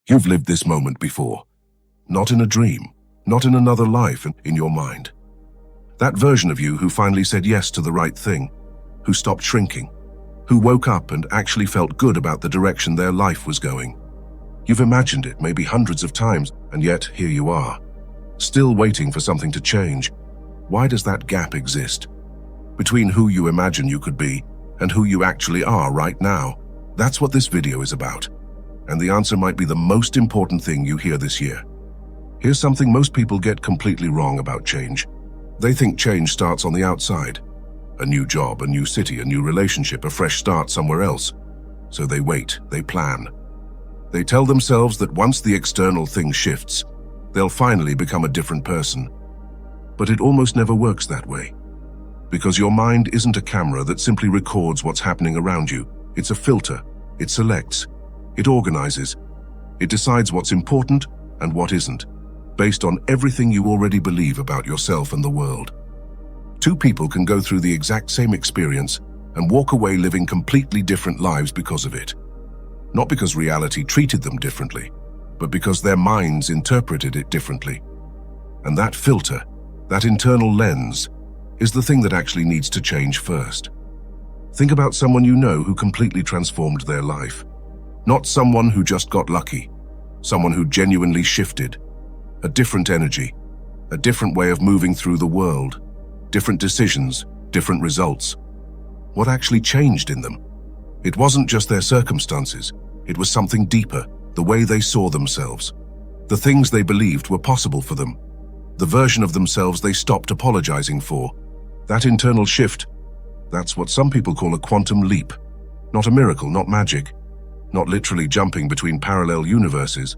You've lived this moment before. Not in a dream, not in another life, in your mind. That version of you who finally said yes to the right thing, who stopped shrinking, who woke up and actually felt good about the direction their life was going. You've imagined it maybe hundreds of times, and yet here you are, still waiting for something to change. Why does that gap exist? Between who you imagine you could be and who you actually are right now. That's what this video is about. And the answer might be the most important thing you hear this year. Here's something most people get completely wrong about change. They think change starts on the outside. A new job, a new city, a new relationship, a fresh start somewhere else. So they wait, they plan. They tell themselves that once the external thing shifts, they'll finally become a different person. But it almost never works that way. Because your mind isn't a camera that simply records what's happening around you. It's a filter. It selects. It organizes. It decides what's important and what isn't, based on everything you already believe about yourself and the world. Two people can go through the exact same experience and walk away living completely different lives because of it. Not because reality treated them differently, but because their minds interpreted it differently. And that filter, that internal lens, is the thing that actually needs to change first. Think about someone you know who completely transformed their life. Not someone who just got lucky, someone who genuinely shifted. A different energy, a different way of moving through the world, different decisions, different results. What actually changed in them? It wasn't just their circumstances, it was something deeper, the way they saw themselves, the things they believed were possible for them, the version of themselves they stopped apologizing for. That internal shift, that's what some people call a quantum leap. Not a miracle, not magic, not literally jumping between parallel universes.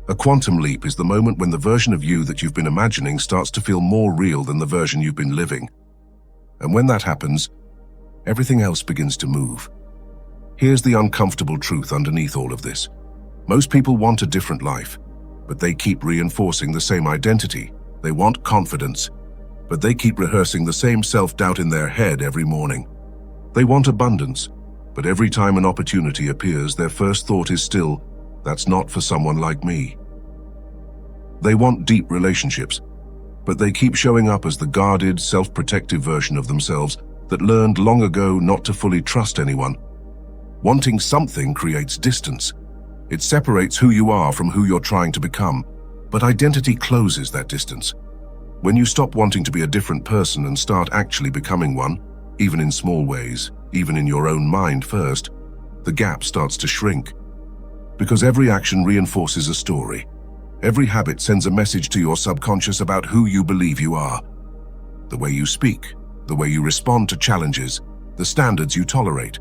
A quantum leap is the moment when the version of you that you've been imagining starts to feel more real than the version you've been living. And when that happens, everything else begins to move. Here's the uncomfortable truth underneath all of this. Most people want a different life, but they keep reinforcing the same identity. They want confidence, but they keep rehearsing the same self-doubt in their head every morning. They want abundance, but every time an opportunity appears, their first thought is still, "That's not for someone like me." They want deep relationships, but they keep showing up as the guarded, self-protective version of themselves that learned long ago not to fully trust anyone. Wanting something creates distance. It separates who you are from who you're trying to become, but identity closes that distance. When you stop wanting to be a different person and start actually becoming one, even in small ways, even in your own mind first, the gap starts to shrink. Because every action reinforces a story. Every habit sends a message to your subconscious about who you believe you are. The way you speak, the way you respond to challenges, the standards you tolerate.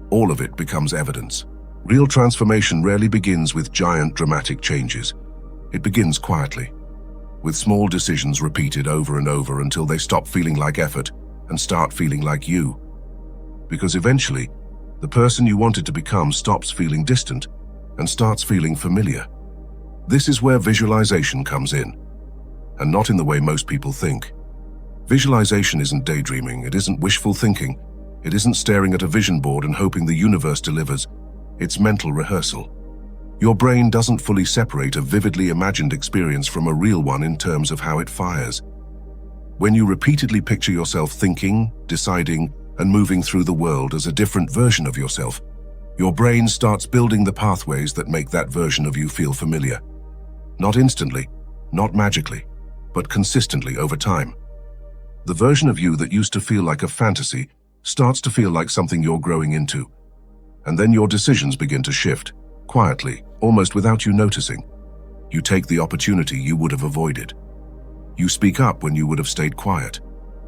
All of it becomes evidence. Real transformation rarely begins with giant dramatic changes. It begins quietly, with small decisions repeated over and over until they stop feeling like effort and start feeling like you. Because eventually, the person you wanted to become stops feeling distant and starts feeling familiar. This is where visualization comes in, and not in the way most people think. Visualization isn't daydreaming, it isn't wishful thinking, it isn't staring at a vision board and hoping the universe delivers. It's mental rehearsal. Your brain doesn't fully separate a vividly imagined experience from a real one in terms of how it fires. When you repeatedly picture yourself thinking, deciding, and moving through the world as a different version of yourself, your brain starts building the pathways that make that version of you feel familiar. Not instantly, not magically, but consistently over time. The version of you that used to feel like a fantasy starts to feel like something you're growing into. And then your decisions begin to shift, quietly, almost without you noticing. You take the opportunity you would have avoided. You speak up when you would have stayed quiet.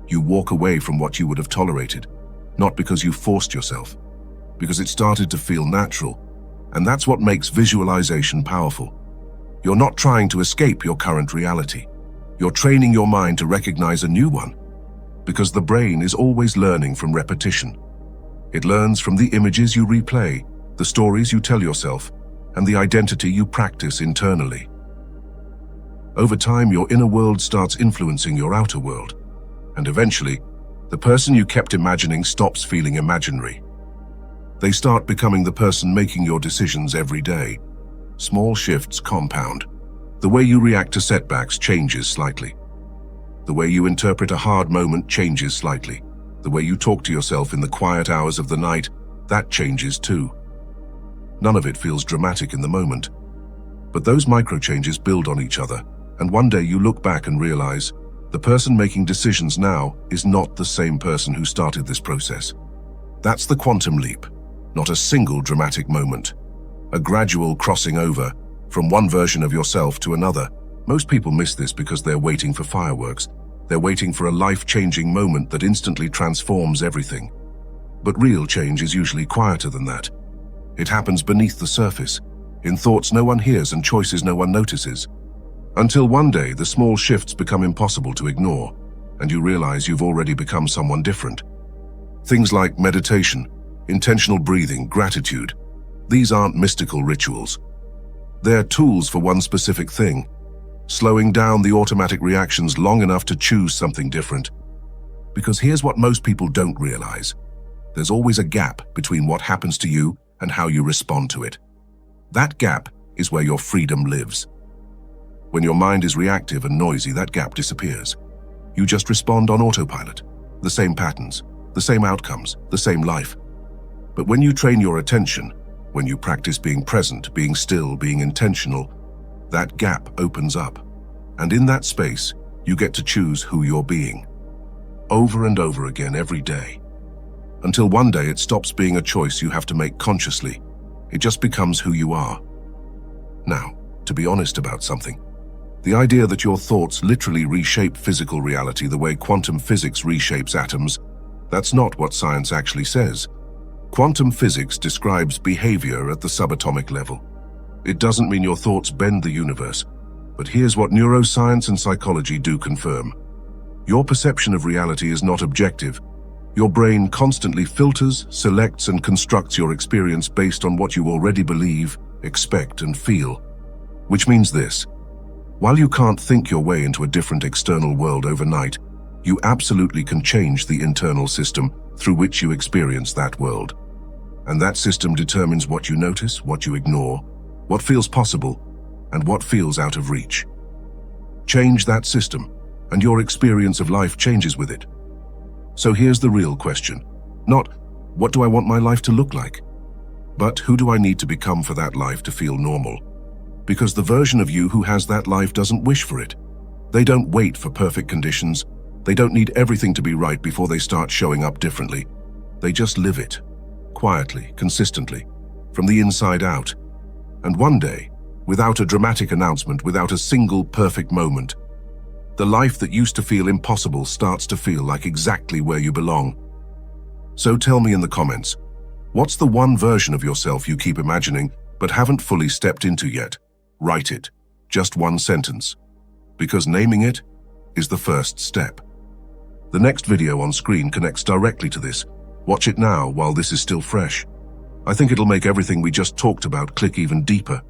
You walk away from what you would have tolerated, not because you forced yourself, because it started to feel natural. And that's what makes visualization powerful. You're not trying to escape your current reality. You're training your mind to recognize a new one, because the brain is always learning from repetition. It learns from the images you replay, the stories you tell yourself, and the identity you practice internally. Over time, your inner world starts influencing your outer world, and eventually, the person you kept imagining stops feeling imaginary. They start becoming the person making your decisions every day, Small shifts compound. The way you react to setbacks changes slightly. The way you interpret a hard moment changes slightly. The way you talk to yourself in the quiet hours of the night, that changes too. None of it feels dramatic in the moment. But those micro changes build on each other, and one day you look back and realize the person making decisions now is not the same person who started this process. That's the quantum leap, not a single dramatic moment. A gradual crossing over from one version of yourself to another. Most people miss this because they're waiting for fireworks. They're waiting for a life-changing moment that instantly transforms everything. But real change is usually quieter than that. It happens beneath the surface, in thoughts no one hears and choices no one notices. Until one day, the small shifts become impossible to ignore, and you realize you've already become someone different. Things like meditation, intentional breathing, gratitude. These aren't mystical rituals. They're tools for one specific thing, slowing down the automatic reactions long enough to choose something different. Because here's what most people don't realize. There's always a gap between what happens to you and how you respond to it. That gap is where your freedom lives. When your mind is reactive and noisy, that gap disappears. You just respond on autopilot. The same patterns, the same outcomes, the same life. But when you train your attention, when you practice being present, being still, being intentional, that gap opens up. And in that space, you get to choose who you're being. Over and over again every day. Until one day it stops being a choice you have to make consciously. It just becomes who you are. Now, to be honest about something, the idea that your thoughts literally reshape physical reality the way quantum physics reshapes atoms, that's not what science actually says. Quantum physics describes behavior at the subatomic level. It doesn't mean your thoughts bend the universe, but here's what neuroscience and psychology do confirm. Your perception of reality is not objective. Your brain constantly filters, selects, and constructs your experience based on what you already believe, expect, and feel. Which means this: while you can't think your way into a different external world overnight, you absolutely can change the internal system through which you experience that world. And that system determines what you notice, what you ignore, what feels possible, and what feels out of reach. Change that system, and your experience of life changes with it. So here's the real question. Not, what do I want my life to look like? But who do I need to become for that life to feel normal? Because the version of you who has that life doesn't wish for it. They don't wait for perfect conditions. They don't need everything to be right before they start showing up differently. They just live it, quietly, consistently, from the inside out. And one day, without a dramatic announcement, without a single perfect moment, the life that used to feel impossible starts to feel like exactly where you belong. So tell me in the comments, what's the one version of yourself you keep imagining but haven't fully stepped into yet? Write it, just one sentence, because naming it is the first step. The next video on screen connects directly to this. Watch it now while this is still fresh. I think it'll make everything we just talked about click even deeper.